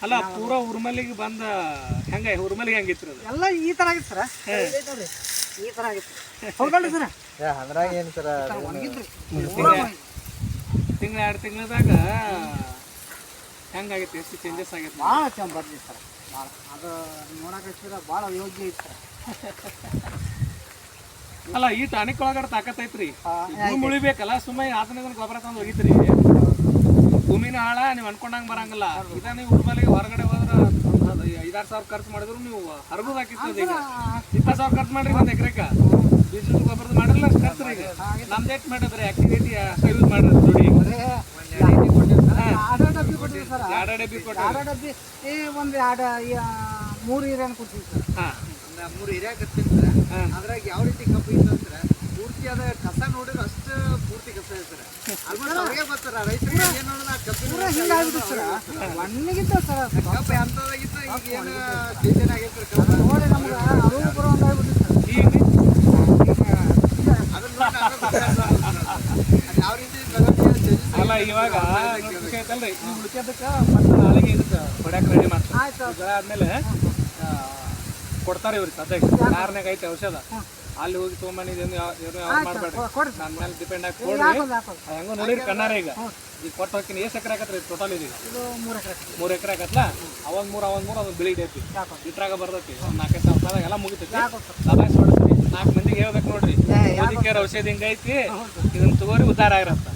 ಅಲ್ಲ ಪೂರಾ ಉರ್ಮಲಿಗೆ ಬಂದ ಹೆಂಗ ಉರ್ಮಲಿಗೆ ಹೆಂಗಿತ್ತು ಅದು ಎಲ್ಲ ಈ ಥರ ಆಗಿತ್ತು ಸರ ಈ ಥರ ಆಗಿತ್ತು ಹೌದಲ್ರಿ ಸರ ಅದ್ರಾಗ ಏನು ಸರ ಒಣಗಿದ್ರಿ ತಿಂಗಳ 2 ತಿಂಗಳದಾಗ ಹೆಂಗಾಗೈತೆ ಎಷ್ಟು ಚೇಂಜಸ್ ಆಗೈತೆ ಭಾಳ ಚಂದ ಬರ್ಲಿ ಸರ್ ಭಾಳ ಅದು ನೋಡಕ್ಕೆ ಭಾಳ ಯೋಗ್ಯ ಐತೆ ಸರ್ ಅಲ್ಲ ಈ ಟಾನಿಕ್ ಒಳಗಡೆ ತಾಕತ್ತೈತ್ರಿ ಭೂಮಿ ಉಳಿಬೇಕಲ್ಲ ಸುಮ್ಮನೆ ಆತನಿಗೆ ಗೊಬ್ಬರ ತಂದು ಹೋಗಿತ್ರಿ ಭೂಮಿನ ಹಾಳ ನೀವು ಅನ್ಕೊಂಡಂಗೆ ಬರಂಗಿಲ್ಲ ಇದ ನೀವು ಉರ್ಮಲಿಗೆ ಹೊರಗಡೆ ಹೋದ್ರೆ 5,000-6,000 ಖರ್ಚು ಮಾಡಿದ್ರು ನೀವು ಹರಗೋದು ಹಾಕಿರ್ತದೆ ಈಗ 20,000 ಖರ್ಚು ಮಾಡ್ರಿ ಒಂದು ಎಕರೆಕ ಬೀಜದ ಗೊಬ್ಬರದ ಮಾಡಿರಲ್ಲ ಅಷ್ಟು ಖರ್ಚು ಈಗ ನಮ್ದು ಎಷ್ಟು ಮಾಡಿದ್ರೆ ಆಕ್ಟಿವಿಟಿ ಅಷ್ಟು ಯೂಸ್ ಮಾಡಿರಿ ನೋಡಿ ಡಬ್ಬಿ ಕೊಟ್ಟಿವಿ ಸರ್ 2 ಡಬ್ಬಿ ಕೊಟ್ಟು ಡಬ್ಬಿ ಒಂದು 3 ಹಿರಿಯನ್ ಕೊಡ್ತೀವಿ ಸರ್ ಹಾಂ 3 ಹಿರಿಯ ಕಟ್ತೀನಿ ಸರ್ ಅದ್ರಾಗ ಯಾವ ರೀತಿ ಕಬ್ಬು ಇತ್ತಂದ್ರೆ ಪೂರ್ತಿ ಅದ ಕಸ ನೋಡಿದ್ರೆ ಅಷ್ಟು ಪೂರ್ತಿ ಕಸ ಇದೆ ಸರ್ ಆಲ್ಮೋಸ್ಟ್ ಅವ್ರಿಗೆ ಬರ್ತಾರ ರೈತರಿಗೆ ಏನು ನೋಡಿದ್ರೆ ಕಬ್ಬಿನ ಹಿಂಗಾಗ್ಬಿಟ್ಟು ಸರ್ ಒಣಗಿತ್ತು ಸರ್ ಕಬ್ಬು ಎಂಥದಾಗಿತ್ತು ಈಗ ಏನು ಚೇಂಜನ್ ಆಗೈತೆ ಸರ್ ಕಬ್ಬು ನೋಡಿ ನಮ್ಗೆ ಅರಿವು ಬರೋ ಹಂಗಾಗ್ಬಿಟ್ಟು ಸರ್ ಈಗ ಅದನ್ನ ಯಾವ ರೀತಿ ಚೇಂಜಸ್ ಅಲ್ಲ ಇವಾಗ ಖುಷಿ ಆಯ್ತಲ್ರಿ ನೀವು ಉಳಿಸೋದಕ್ಕೆ ಮತ್ತೆ ನಾಳೆಗೆ ಇದಕ್ಕೆ ಹೊಡ್ಯಾಕ ರೆಡಿ ಮಾಡ್ತಾರೆ ಆಯ್ತು ಬೆಳೆ ಆದ್ಮೇಲೆ ಕೊಡ್ತಾರೆ ಇವ್ರಿಗೆ ಸದ್ಯಕ್ಕೆ ಕಾರ್ನಾಗ ಐತೆ ಔಷಧ ಅಲ್ಲಿ ಹೋಗಿ ತೊಗೊಂಬಂದಿದ್ದೇನು ಯಾವ ಮಾಡಬೇಡ್ರಿ ಕೊಡ್ರಿ ನನ್ನ ಮೇಲೆ ಡಿಪೆಂಡ್ ಆಗಿ ಕೊಡ್ರಿ ಹಾಕೋದು ಹಾಕೋದು ಹೆಂಗೋ ನೋಡಿರಿ ಕಣ್ಣಾರ ಈಗ ಈಗ ಕೊಟ್ಟು ಹೋಗ್ತೀನಿ ಎಷ್ಟು ಎಕರೆ ಆಗತ್ತೆ ರೀ ಟೋಟಲ್ ಇದೀಗ ಇದು 3 ಎಕರೆ 3 ಎಕರೆ ಆಗತ್ತಲ್ಲ ಅವಾಗ 3 ಅದು ಬೆಳಿತೈತಿ ಇಟ್ರಾಗ ಬರ್ತೈತಿ ಒಂದು 4-5 ಸಾವಿರ ಎಲ್ಲ ಮುಗಿತೈತಿ ದಬಾಯಿಸಿ ಹೊಡ್ತೀವಿ 4 ಮಂದಿಗೆ ಹೇಳ್ಬೇಕು ನೋಡ್ರಿ ಔಷಧಿ ಹಿಂಗೈತಿ ಇದನ್ನ ತಗೋರಿ ಉದ್ದಾರ ಆಗಿರತ್ತ